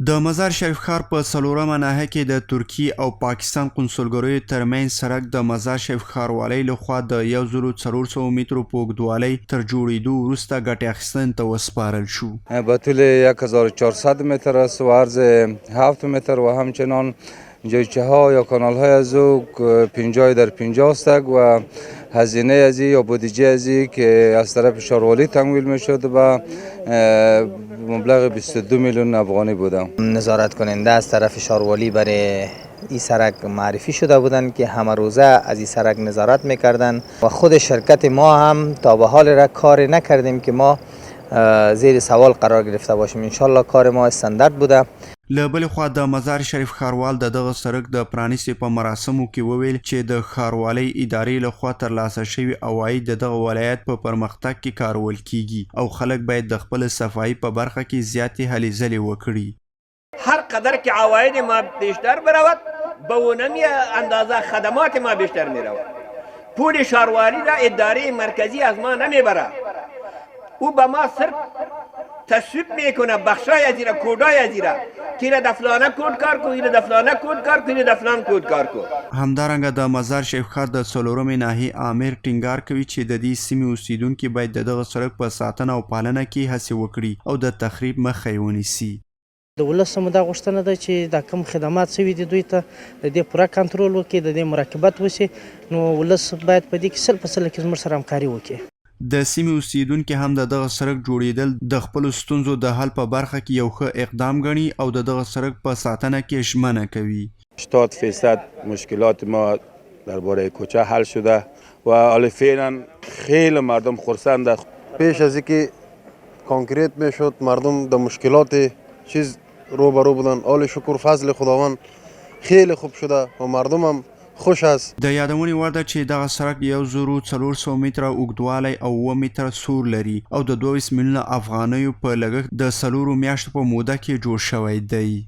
د مزار شریف ښار په څلورمه ناحیه کې د ترکیې او پاکستان قونسلګریو ترمنځ سړک د مزار شریف ښاروالۍ لخوا د 1400 مترو په اوږدوالۍ تر جوړېدو وروسته ګټې اخیستنې ته وسپارل شو. با طول 1400 متر است و عرض 7 متر و همچنان جایچه ها یا کانال های از او 50 در 50 است و هزینه ازی یا بودجه ازی که از طرف شهروالی تمویل می شد و مبلغ 22 میلیون افغانی بودم. نظارت کننده از طرف شهروالی برای این سرک معرفی شده بودند که همه روزه از این سرک نظارت میکردند و خود شرکت ما هم تا به حال را کار نکردیم که ما زیر سوال قرار گرفته باشیم. انشالله کار ما استاندارد بوده. له بلې خوا د مزار شریف ښاروال د دغه سړک د پرانیستې په مراسمو کې وویل چې د ښاروالۍ ادارې لخوا ترلاسه شوي عواید د دغه ولایت په پرمختګ کې کارول کیږي او خلک باید د خپل صفایي په برخه کې زیاتې هلې ځلې وکړي. هر قدر که عواید ما بیشتر برود به اونمی اندازه خدمات ما بیشتر می رود. پول شهرواری را اداره مرکزی از ما نمیبره، او به ما صرف تصویب میکنه بخشای از ایره کودای از ایره که ایره دفلانه کود کار کو، ایره دفلانه کود کار کو، ایره دفلان کود کار کو. همدارنګه د مزار شریف ښار د څلورمې ناحیې آمر ټینګار کوي چې د دې سیمې اوسیدونکي باید د دغه سړک په ساتنه او پالنه کې هڅې وکړي او د تخریب مخه یې ونیسي. د ولس هم دا غوښتنه ده چې دا کوم خدمات شوي دي دوی ته د دې پوره کنټرول وکړي، د دې مراقبت وشي، نو ولس باید په دې کې 100% کې زموږ سره همکاري وکړي. د سیمې اوسیدونکي هم د دغه سړک جوړېدل د خپلو ستونزو د حل په برخه کې یو ښه اقدام ګڼي او د دغه سړک په ساتنه کې ژمنه کوي. 80% مشکلات ما درباره کوچه حل شده و حالا فعلا خیلی مردم خرسنده. پیش از اینکه کانکریت میشد مردم در مشکلات چیز روبرو بودن، حال شکر فضل خداوند خیلی خوب شده و مردم هم خوش است. د یادونې وړ ده چې دغه سړک 1400 متره اوږدوالی او 7 متره سور لري او د 22 میلیونه افغانیو په لګښت د 4 میاشتو په موده کې جوړ شوی دی.